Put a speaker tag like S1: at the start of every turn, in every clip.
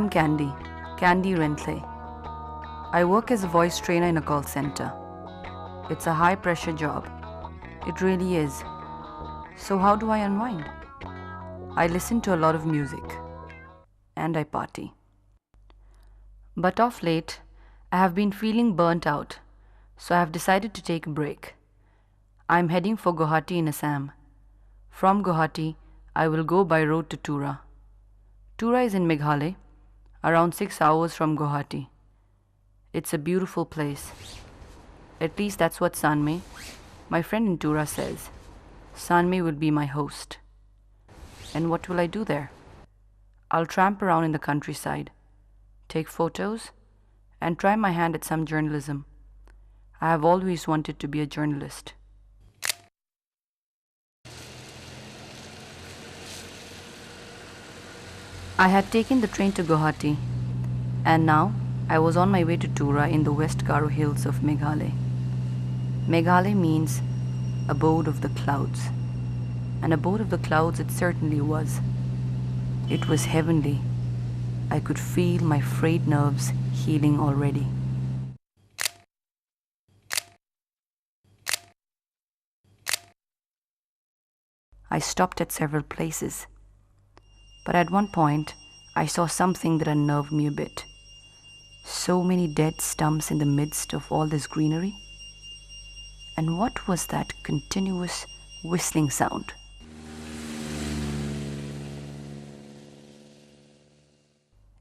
S1: am Candy Rentle. I work as a voice trainer in a call center. It's a high-pressure job. It really is. So how do I unwind? I listen to a lot of music. And I party. But of late, I have been feeling burnt out, so I have decided to take a break. I am heading for Guwahati in Assam. From Guwahati, I will go by road to Tura. Tura is in Meghalaya, around 6 hours from Guwahati. It's a beautiful place. At least that's what Sanme, my friend in Tura, says. Sanme will be my host. And what will I do there? I'll tramp around in the countryside, take photos, and try my hand at some journalism. I have always wanted to be a journalist. I had taken the train to Guwahati, and now I was on my way to Tura in the West Garo hills of Meghalaya. Meghalaya means abode of the clouds. An abode of the clouds it certainly was. It was heavenly. I could feel my frayed nerves healing already. I stopped at several places. But at one point, I saw something that unnerved me a bit. So many dead stumps in the midst of all this greenery. And what was that continuous whistling sound?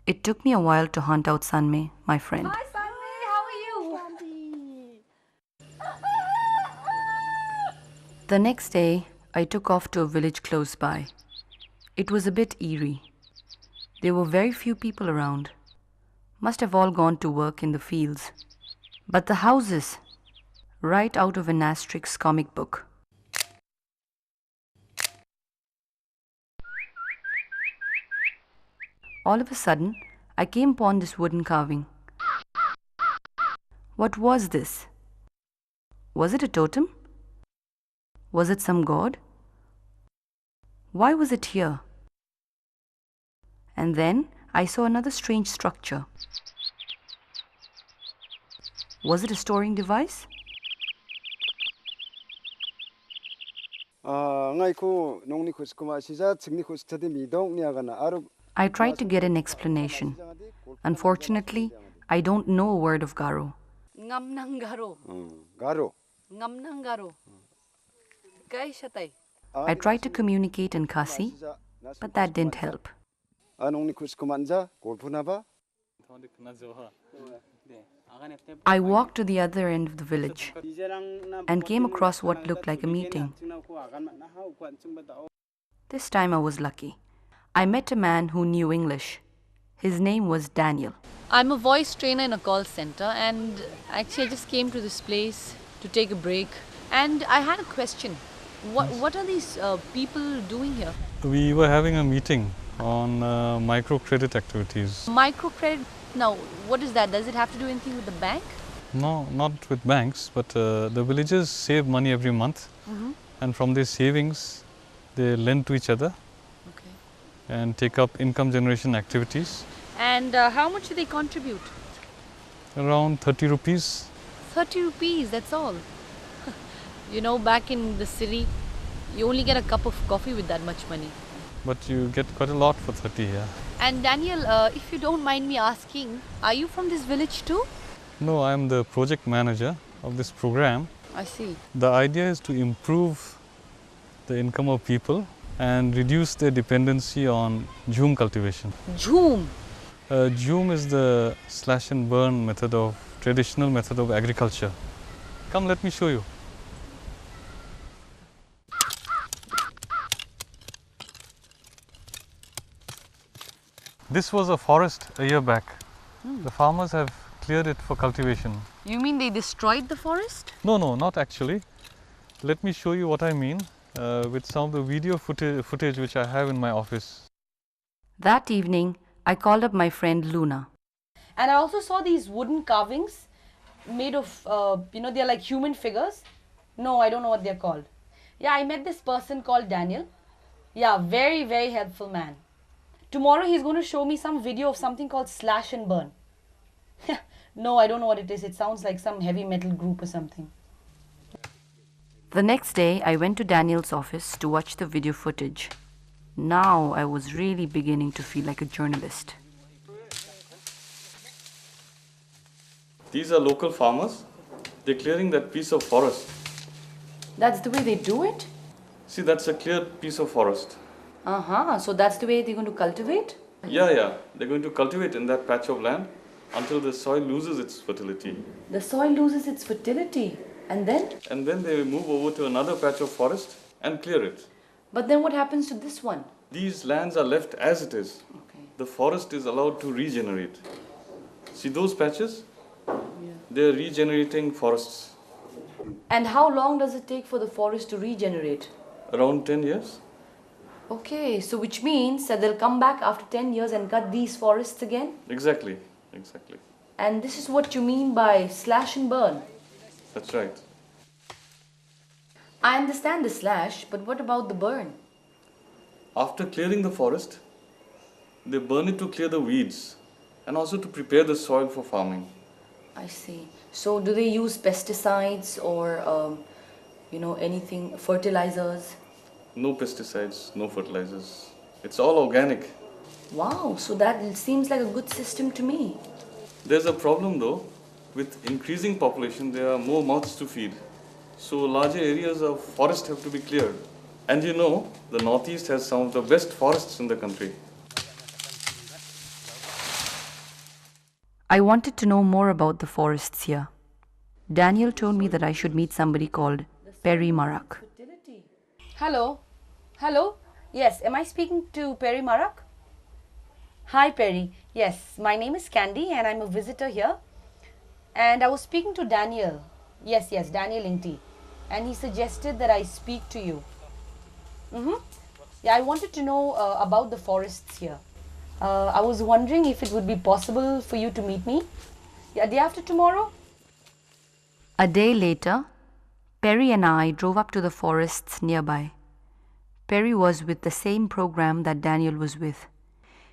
S1: It took me a while to hunt out Sanme, my friend.
S2: Hi Sanme, how are you?
S1: The next day, I took off to a village close by. It was a bit eerie. There were very few people around. Must have all gone to work in the fields. But the houses, right out of an Asterix comic book. All of a sudden, I came upon this wooden carving. What was this? Was it a totem? Was it some god? Why was it here? And then I saw another strange structure. Was it a storing device? I tried to get an explanation. Unfortunately, I don't know a word of Garo.
S2: Ngamnang garo. Garo. Ngamnang garo. Kai shatay.
S1: I tried to communicate in Khasi, but that didn't help. I walked to the other end of the village and came across what looked like a meeting. This time I was lucky. I met a man who knew English. His name was Daniel.
S2: I'm a voice trainer in a call center, and actually I just came to this place to take a break. And I had a question. What are these people doing here?
S3: We were having a meeting on microcredit activities.
S2: Microcredit? Now, what is that? Does it have to do anything with the bank?
S3: No, not with banks, but the villagers save money every month. And from their savings, they lend to each other and take up income generation activities.
S2: And how much do they contribute?
S3: Around 30 rupees.
S2: 30 rupees, that's all. You know, back in the city, you only get a cup of coffee with that much money.
S3: But you get quite a lot for 30 here.
S2: And Daniel, if you don't mind me asking, are you from this village too?
S3: No, I am the project manager of this program.
S2: I see.
S3: The idea is to improve the income of people and reduce their dependency on jhum cultivation.
S2: Jhum?
S3: Jhum is the slash and burn method of traditional method of agriculture. Come, let me show you. This was a forest a year back. The farmers have cleared it for cultivation.
S2: You mean they destroyed the forest?
S3: No, not actually. Let me show you what I mean with some of the video footage which I have in my office.
S1: That evening, I called up my friend Luna.
S2: And I also saw these wooden carvings made of, they're like human figures. No, I don't know what they're called. Yeah, I met this person called Daniel. Yeah, very, very helpful man.
S1: Tomorrow he's going to show me some video of something called slash and burn. No, I don't know what it is. It sounds like some heavy metal group or something. The next day, I went to Daniel's office to watch the video footage. Now I was really beginning to feel like a journalist.
S3: These are local farmers. They're clearing that piece of forest.
S1: That's the way they do it?
S3: See, that's a cleared piece of forest.
S1: So that's the way they're going to cultivate?
S3: Yeah. They're going to cultivate in that patch of land until the soil loses its fertility.
S1: The soil loses its fertility. And then?
S3: And then they move over to another patch of forest and clear it.
S1: But then what happens to this one?
S3: These lands are left as it is.
S1: Okay.
S3: The forest is allowed to regenerate. See those patches? They're regenerating forests.
S1: And how long does it take for the forest to regenerate?
S3: Around 10 years.
S1: Okay, so which means that they'll come back after 10 years and cut these forests again?
S3: Exactly.
S1: And this is what you mean by slash and burn?
S3: That's right.
S1: I understand the slash, but what about the burn?
S3: After clearing the forest, they burn it to clear the weeds and also to prepare the soil for farming.
S1: I see. So do they use pesticides or, anything, fertilizers?
S3: No pesticides, no fertilizers. It's all organic.
S1: Wow, so that seems like a good system to me.
S3: There's a problem though. With increasing population, there are more mouths to feed. So larger areas of forest have to be cleared. And the Northeast has some of the best forests in the country.
S1: I wanted to know more about the forests here. Daniel told me that I should meet somebody called Perry Marak. Hello? Yes, am I speaking to Perry Marak? Hi Perry. Yes, my name is Candy and I'm a visitor here. And I was speaking to Daniel. Yes, Daniel Inti. And he suggested that I speak to you. Yeah, I wanted to know about the forests here. I was wondering if it would be possible for you to meet me. Yeah, day after tomorrow? A day later, Perry and I drove up to the forests nearby. Perry was with the same program that Daniel was with.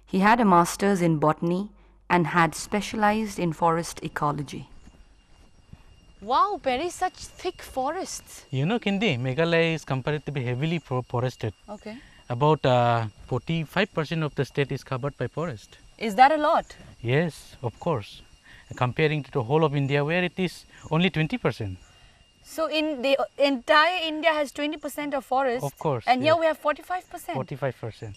S1: He had a master's in botany and had specialized in forest ecology. Wow, Perry, such thick forests.
S4: Kindi, Meghalaya is comparatively heavily forested.
S1: Okay.
S4: About 45% of the state is covered by forest.
S1: Is that a lot?
S4: Yes, of course. Comparing to the whole of India where it is only 20%.
S1: So in the entire India has 20% of forest.
S4: Of course.
S1: And here we have 45%.
S4: 45%.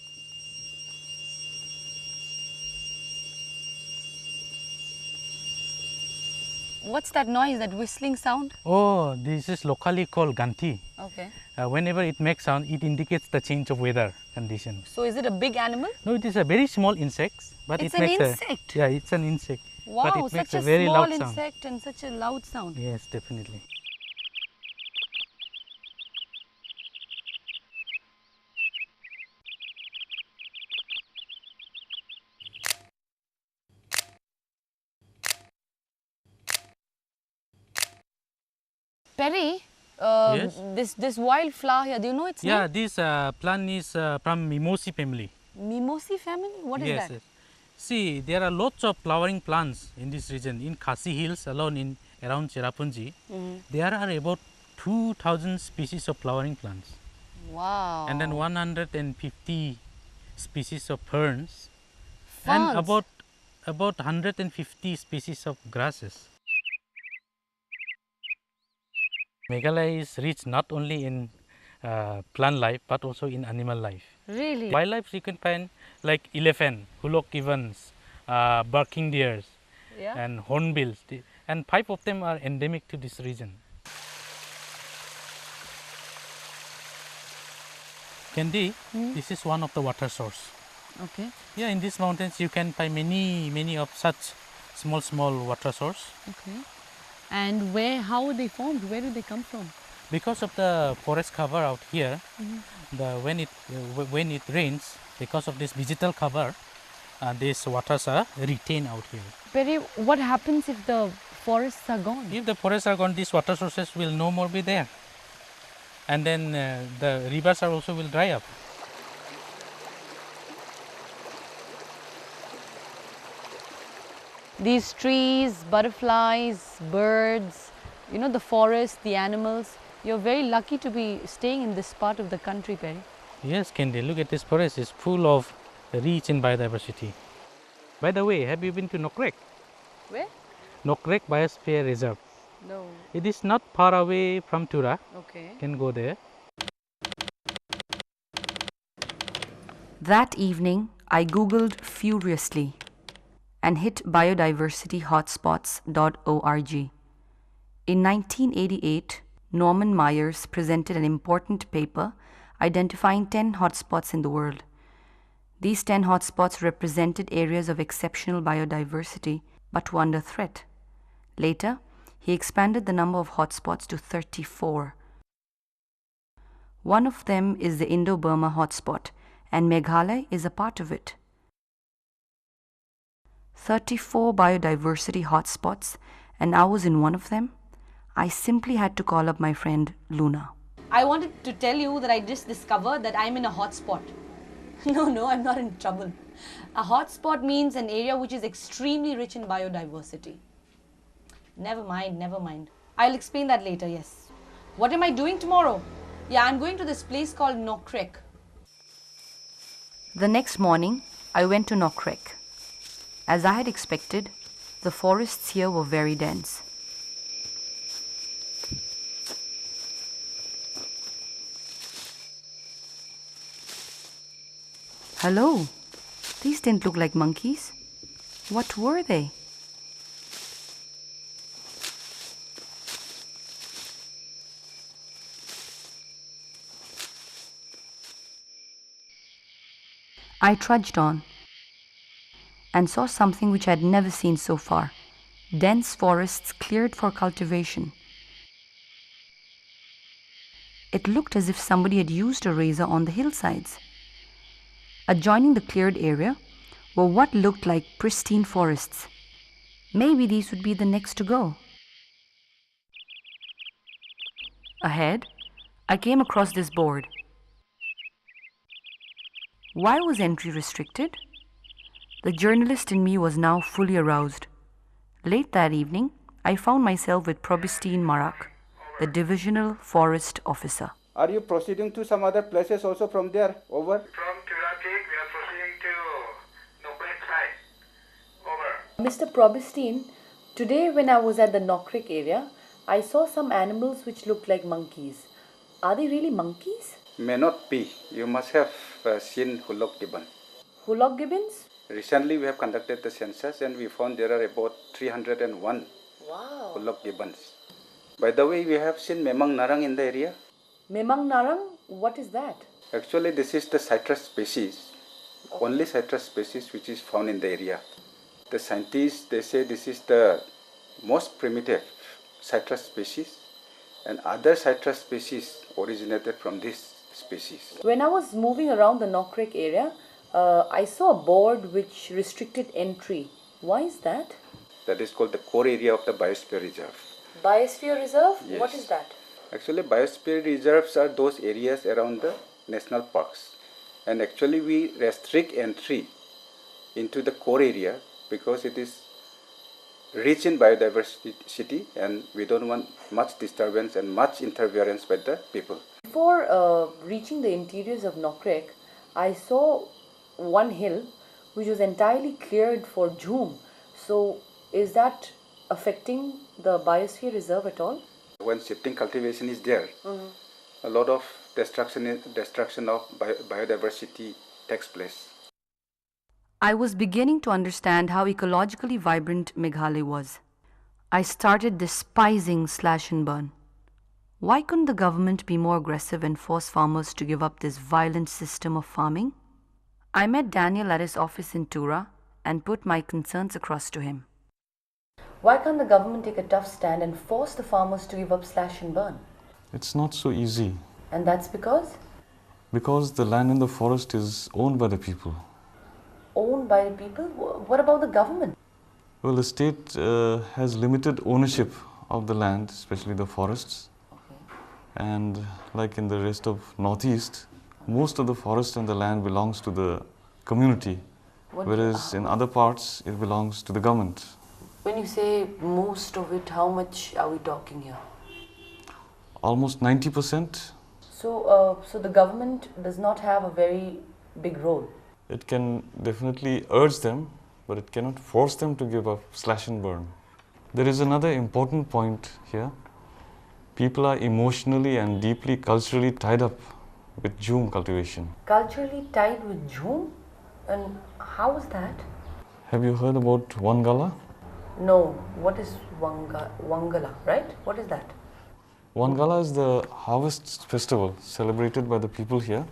S1: What's that noise, that whistling sound?
S4: Oh, this is locally called ganti.
S1: Okay.
S4: Whenever it makes sound, it indicates the change of weather condition.
S1: So is it a big animal?
S4: No, it is a very small insect. But
S1: It's
S4: it makes
S1: an insect?
S4: Yeah, it's an insect.
S1: Wow,
S4: but it makes
S1: such a
S4: very
S1: small
S4: loud sound.
S1: insect and such a loud sound.
S4: Yes, definitely.
S1: Perry,
S4: Yes?
S1: this wildflower here, do you know its
S4: Yeah,
S1: name?
S4: this plant is from Mimosi family.
S1: Mimosi family? What is
S4: Yes,
S1: that?
S4: yes. See, there are lots of flowering plants in this region. In Khasi Hills alone, in around Cherrapunji, there are about 2,000 species of flowering plants.
S1: Wow.
S4: And then 150 species of ferns.
S1: Ferns?
S4: And about 150 species of grasses. Meghalaya is rich not only in plant life but also in animal life.
S1: Really?
S4: Wildlife you can find like elephant, hulok gibbons, barking deers,
S1: Yeah.
S4: and hornbills, and 5 of them are endemic to this region. Candy, this is one of the water source.
S1: Okay.
S4: Yeah, in these mountains you can find many of such small water source.
S1: Okay. And how are they formed? Where do they come from?
S4: Because of the forest cover out here, when it rains, because of this vegetal cover, these waters are retained out here.
S1: Perry, what happens if the forests are gone?
S4: If the forests are gone, these water sources will no more be there, and then the rivers are also will dry up.
S2: These trees, butterflies, birds, you know, the forest, the animals. You're very lucky to be staying in this part of the country, Perry.
S4: Yes, Kendi, look at this forest. It's full of rich in biodiversity. By the way, have you been to Nokrek?
S2: Where?
S4: Nokrek Biosphere Reserve.
S2: No.
S4: It is not far away from Tura.
S2: Okay.
S4: You can go there.
S1: That evening, I googled furiously and hit biodiversityhotspots.org. In 1988, Norman Myers presented an important paper identifying 10 hotspots in the world. These 10 hotspots represented areas of exceptional biodiversity but were under threat. Later, he expanded the number of hotspots to 34. One of them is the Indo-Burma hotspot, and Meghalaya is a part of it. 34 biodiversity hotspots, and I was in one of them. I simply had to call up my friend Luna.
S2: I wanted to tell you that I just discovered that I'm in a hotspot. No, I'm not in trouble. A hotspot means an area which is extremely rich in biodiversity. Never mind. I'll explain that later, yes. What am I doing tomorrow? Yeah, I'm going to this place called Nokrek.
S1: The next morning, I went to Nokrek. As I had expected, the forests here were very dense. Hello, these didn't look like monkeys. What were they? I trudged on and saw something which I had never seen so far. Dense forests cleared for cultivation. It looked as if somebody had used a razor on the hillsides. Adjoining the cleared area were what looked like pristine forests. Maybe these would be the next to go. Ahead, I came across this board. Why was entry restricted? The journalist in me was now fully aroused. Late that evening, I found myself with Probistine Marak, the divisional forest officer.
S5: Are you proceeding to some other places also from there? Over?
S6: From Turatik, we are proceeding to Nokrek side. Over.
S2: Mr. Probistine, today when I was at the Nokrek area, I saw some animals which looked like monkeys. Are they really monkeys?
S5: May not be. You must have seen hulok gibbon.
S2: Hulok gibbons?
S5: Recently we have conducted the census and we found there are about 301
S2: Wow.
S5: hulok gibbons. By the way, we have seen Memang Narang in the area.
S2: Memang Narang? What is that?
S5: Actually, this is the citrus species, only citrus species which is found in the area. The scientists, they say this is the most primitive citrus species, and other citrus species originated from this species.
S2: When I was moving around the Nokrek area, I saw a board which restricted entry. Why is that?
S5: That is called the core area of the Biosphere Reserve.
S2: Biosphere Reserve?
S5: Yes.
S2: What is that?
S5: Actually, biosphere reserves are those areas around the national parks, and actually we restrict entry into the core area because it is rich in biodiversity and we don't want much disturbance and much interference by the people.
S2: Before reaching the interiors of Nokrek, I saw one hill which was entirely cleared for jhum. So is that affecting the Biosphere Reserve at all?
S5: When shifting cultivation is there, a lot of destruction of biodiversity takes place.
S1: I was beginning to understand how ecologically vibrant Meghalaya was. I started despising slash and burn. Why couldn't the government be more aggressive and force farmers to give up this violent system of farming? I met Daniel at his office in Tura and put my concerns across to him.
S2: Why can't the government take a tough stand and force the farmers to give up slash and burn?
S3: It's not so easy
S2: And that's because?
S3: because the land in the forest is owned by the people.
S2: Owned by the people? What about the government?
S3: Well, the state has limited ownership of the land, especially the forests. And like in the rest of Northeast, most of the forest and the land belongs to the community, whereas in other parts it belongs to the government.
S1: When you say most of it, how much are we talking here?
S3: Almost 90%.
S1: So the government does not have a very big role.
S3: It can definitely urge them, but it cannot force them to give up slash and burn. There is another important point here. People are emotionally and deeply culturally tied up with jhum cultivation.
S1: Culturally tied with jhum? And how is that?
S3: Have you heard about Wangala?
S1: No. What is Wangala, right? What is that?
S3: Wangala is the harvest festival celebrated by the people here,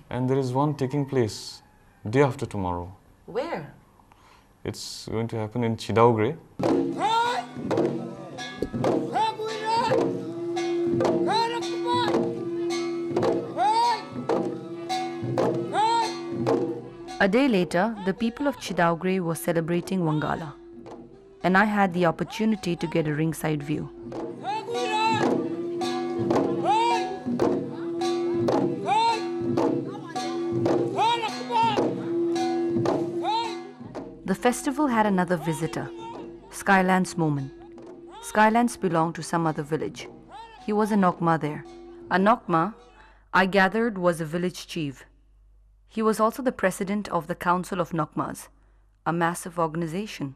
S3: and there is one taking place day after tomorrow.
S1: Where?
S3: It's going to happen in Chidaugre.
S1: A day later, the people of Chidaugre were celebrating Wangala, and I had the opportunity to get a ringside view. The festival had another visitor, Skyland's Momin. Skylands belonged to some other village. He was a Nokma there. A Nokma, I gathered, was a village chief. He was also the president of the Council of Nokmas, a massive organization.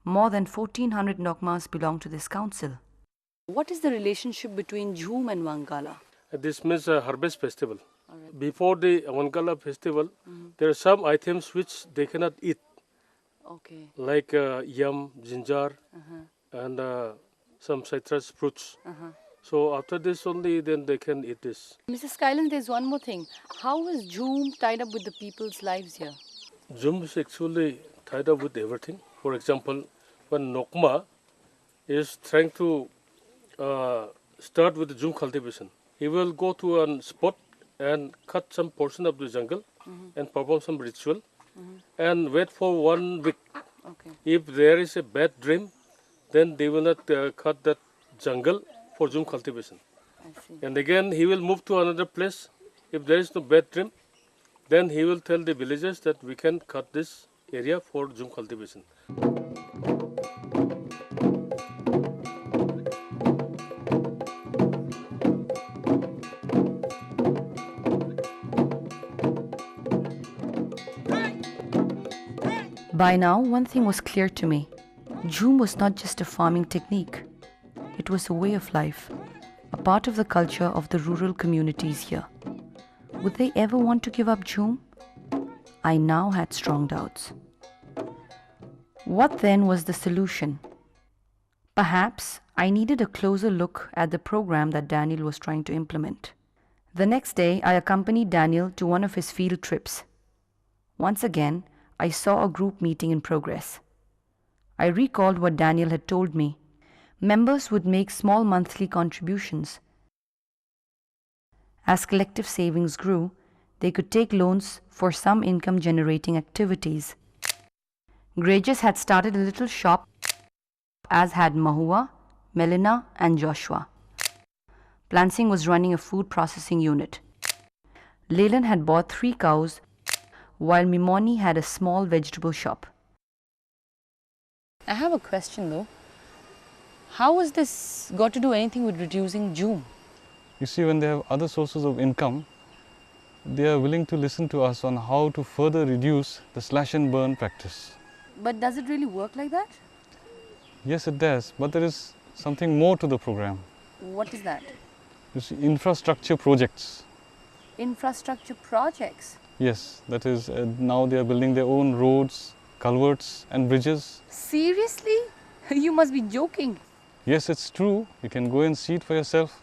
S1: More than 1400 Nokmas belong to this council. What is the relationship between Jhum and Wangala?
S7: This means a harvest festival. Before the Wangala festival, there are some items which they cannot eat.
S1: Okay.
S7: Like yam, ginger, and some citrus fruits. So after this only, then they can eat this.
S1: Mr. Skyland, there's one more thing. How is Jhum tied up with the people's lives here?
S7: Jhum is actually tied up with everything. For example, when Nokma is trying to start with the Jhum cultivation, he will go to a spot and cut some portion of the jungle and perform some ritual and wait for 1 week.
S1: Okay.
S7: If there is a bad dream, then they will not cut that jungle for Jhum cultivation.
S1: I see.
S7: And again, he will move to another place. If there is no bad dream, then he will tell the villagers that we can cut this area for Jhum cultivation.
S1: By now, one thing was clear to me. Jhum was not just a farming technique. It was a way of life, a part of the culture of the rural communities here. Would they ever want to give up Jhum? I now had strong doubts. What then was the solution? Perhaps I needed a closer look at the program that Daniel was trying to implement. The next day, I accompanied Daniel to one of his field trips. Once again, I saw a group meeting in progress. I recalled what Daniel had told me. Members would make small monthly contributions. As collective savings grew, they could take loans for some income-generating activities. Grages had started a little shop, as had Mahua, Melina, and Joshua. Plansing was running a food processing unit. Leland had bought 3 cows, while Mimoni had a small vegetable shop. I have a question though. How has this got to do anything with reducing Jhum?
S3: You see, when they have other sources of income, they are willing to listen to us on how to further reduce the slash and burn practice.
S1: But does it really work like that?
S3: Yes, it does, but there is something more to the program.
S1: What is that?
S3: You see, infrastructure projects.
S1: Infrastructure projects?
S3: Yes, that is, now they are building their own roads, culverts and bridges.
S1: Seriously? You must be joking.
S3: Yes, it's true. You can go and see it for yourself.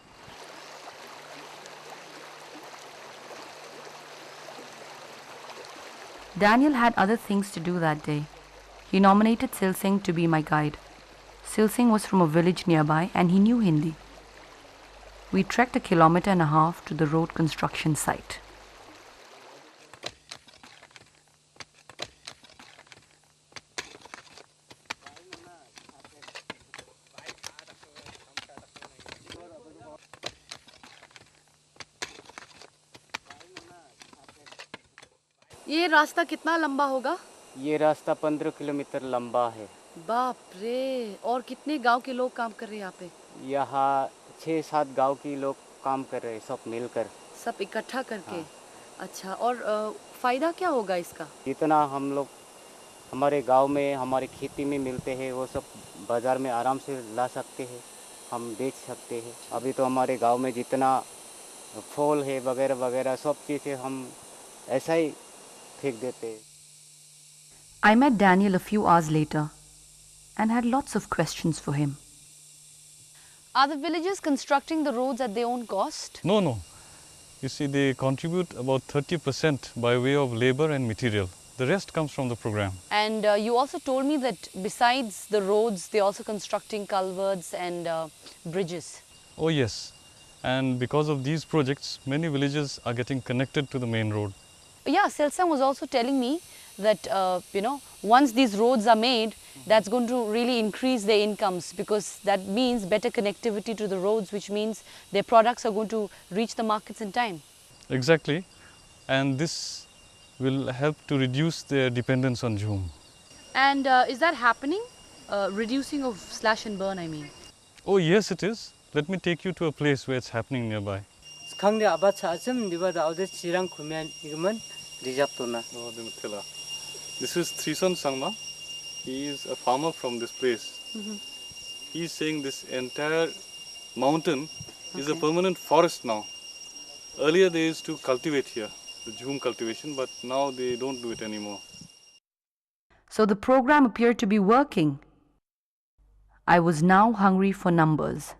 S1: Daniel had other things to do that day. He nominated Silsing to be my guide. Silsing was from a village nearby and he knew Hindi. We trekked 1.5 kilometers to the road construction site. ये रास्ता कितना लंबा होगा?
S8: ये रास्ता 15 kilometre लंबा है.
S1: बाप रे, और कितने गांव के लोग काम कर रहे हैं यहाँ पे?
S8: यहाँ 6-7 गांव के लोग काम कर रहे हैं, सब मिलकर।
S1: सब इकट्ठा करके?
S8: हाँ।
S1: अच्छा, और फायदा क्या होगा इसका?
S8: जितना हम लोग हमारे गांव में हमारे खेती में मिलते हैं वो सब बाज़ार में आराम से ला सकते हैं, हम बेच सकते हैं। अभी तो हमारे गांव में जितना फल है वगैरह वगैरह सब चीज़ें हम ऐसा ही फेंक देते हैं।
S1: I met Daniel a few hours later and had lots of questions for him. Are the villagers constructing the roads at their own cost?
S3: No, no. You see, they contribute about 30% by way of labor and material. The rest comes from the program.
S1: And you also told me that besides the roads, they're also constructing culverts and bridges.
S3: Oh yes. And because of these projects, many villages are getting connected to the main road.
S1: Yeah, Selsam was also telling me that, once these roads are made, that's going to really increase their incomes, because that means better connectivity to the roads, which means their products are going to reach the markets in time.
S3: Exactly. And this will help to reduce their dependence on Jhum.
S1: And is that happening? Reducing of slash and burn, I mean.
S3: Oh yes, it is. Let me take you to a place where it's happening nearby. This is Thrisan Sangma. He is a farmer from this place. He is saying this entire mountain is a permanent forest now. Earlier they used to cultivate here, the Jhum cultivation, but now they don't do it anymore.
S1: So the program appeared to be working. I was now hungry for numbers.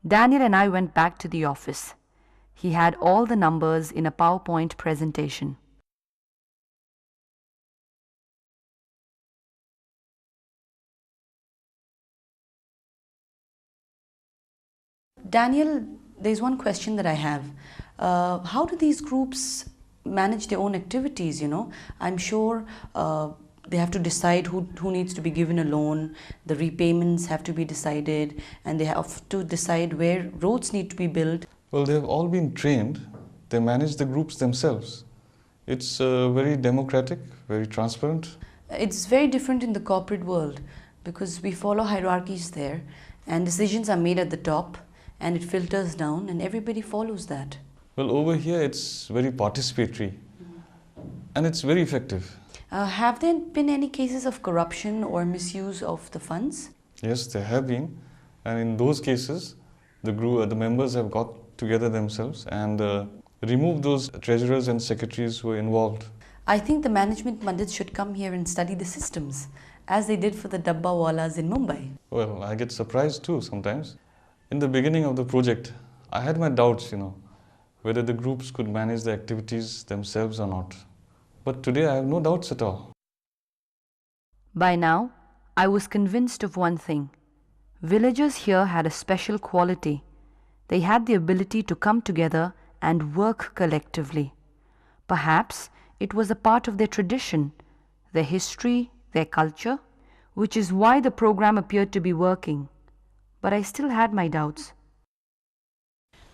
S1: Daniel and I went back to the office. He had all the numbers in a PowerPoint presentation. Daniel, there's one question that I have. How do these groups manage their own activities, I'm sure they have to decide who needs to be given a loan, the repayments have to be decided, and they have to decide where roads need to be built.
S3: Well, they've all been trained. They manage the groups themselves. It's very democratic, very transparent.
S1: It's very different in the corporate world, because we follow hierarchies there, and decisions are made at the top, and it filters down, and everybody follows that.
S3: Well, over here it's very participatory, and it's very effective.
S1: Have there been any cases of corruption or misuse of the funds?
S3: Yes, there have been, and in those cases, the members have got together themselves and removed those treasurers and secretaries who were involved.
S1: I think the management mandits should come here and study the systems, as they did for the Dabba Walas in Mumbai.
S3: Well, I get surprised too sometimes. In the beginning of the project, I had my doubts, whether the groups could manage the activities themselves or not. But today I have no doubts at all.
S1: By now, I was convinced of one thing. Villagers here had a special quality. They had the ability to come together and work collectively. Perhaps it was a part of their tradition, their history, their culture, which is why the program appeared to be working. But I still had my doubts.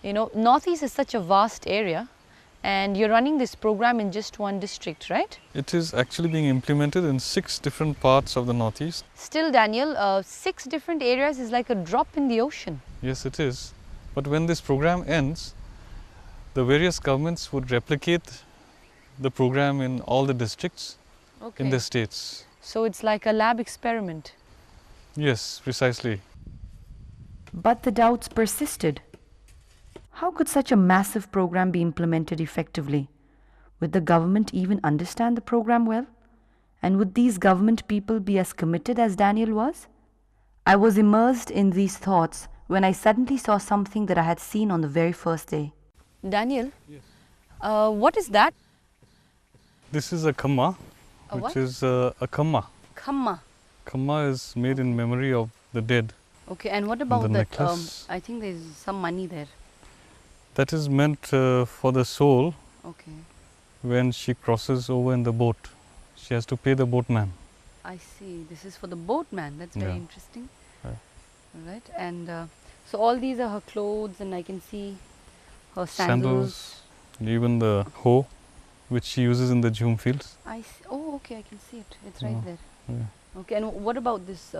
S1: Northeast is such a vast area, and you're running this program in just one district, right?
S3: It is actually being implemented in 6 different parts of the Northeast.
S1: Still, Daniel, 6 different areas is like a drop in the ocean.
S3: Yes, it is. But when this program ends, the various governments would replicate the program in all the districts in the states.
S1: So it's like a lab experiment.
S3: Yes, precisely.
S1: But the doubts persisted. How could such a massive program be implemented effectively? Would the government even understand the program well? And would these government people be as committed as Daniel was? I was immersed in these thoughts when I suddenly saw something that I had seen on the very first day. Daniel?
S3: Yes.
S1: What is that?
S3: This is a khamma, which is a khamma.
S1: Khamma.
S3: Khamma is made in memory of the dead.
S1: Okay, and what about
S3: the
S1: that?
S3: necklace.
S1: I think there's some money there.
S3: That is meant for the soul.
S1: Okay.
S3: When she crosses over in the boat. She has to pay the boatman.
S1: I see. This is for the boatman. That's very interesting.
S3: Yeah.
S1: All right. And so all these are her clothes, and I can see her sandals.
S3: Even the hoe, which she uses in the Jhum fields.
S1: I see. Oh, okay, I can see it. It's right there.
S3: Yeah.
S1: Okay, and what about this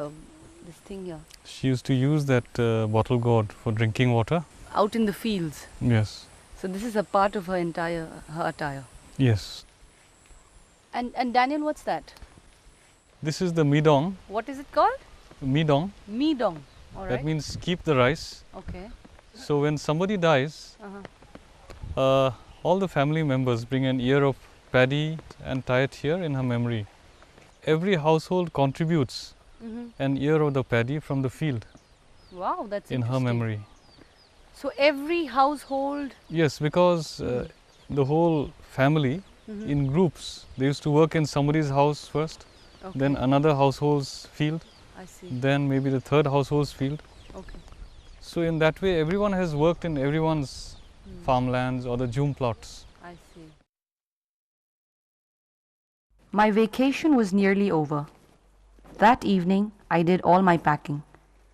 S1: this thing here?
S3: She used to use that bottle gourd for drinking water.
S1: Out in the fields.
S3: Yes.
S1: So this is a part of her attire.
S3: Yes.
S1: And Daniel, what's that?
S3: This is the midong.
S1: What is it called?
S3: Midong.
S1: Midong. All right.
S3: That means keep the rice.
S1: Okay.
S3: So when somebody dies, all the family members bring an ear of paddy and tie it here in her memory. Every household contributes an ear of the paddy from the field.
S1: Wow, that's
S3: in her memory.
S1: So every household.
S3: Yes, because the whole family in groups, they used to work in somebody's house first, then another household's field,
S1: I see.
S3: then maybe the third household's field.
S1: Okay.
S3: So in that way, everyone has worked in everyone's farmlands or the jhum plots.
S1: I see. My vacation was nearly over. That evening, I did all my packing,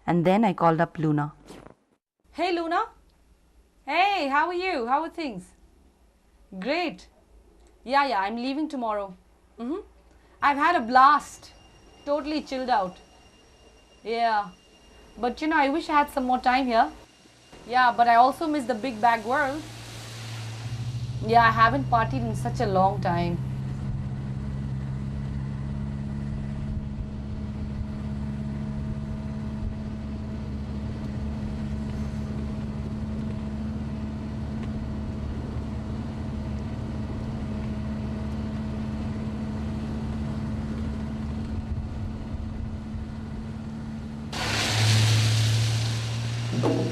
S1: and then I called up Luna.
S2: Hey Luna. Hey, how are you? How are things? Great. Yeah, I'm leaving tomorrow. I've had a blast. Totally chilled out. Yeah. But you know, I wish I had some more time here. Yeah, but I also miss the big bag world. Yeah, I haven't partied in such a long time.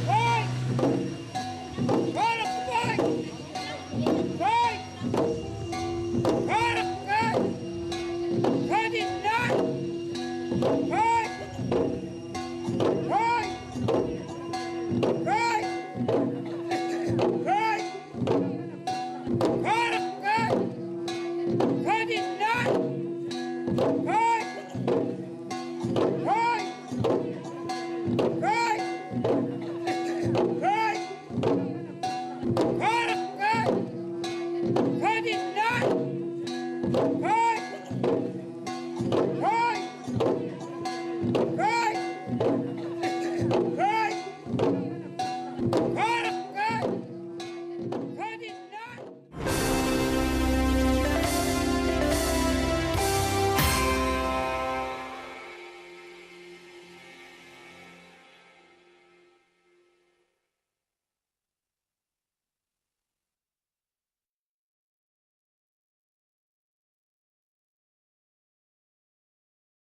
S6: Hey!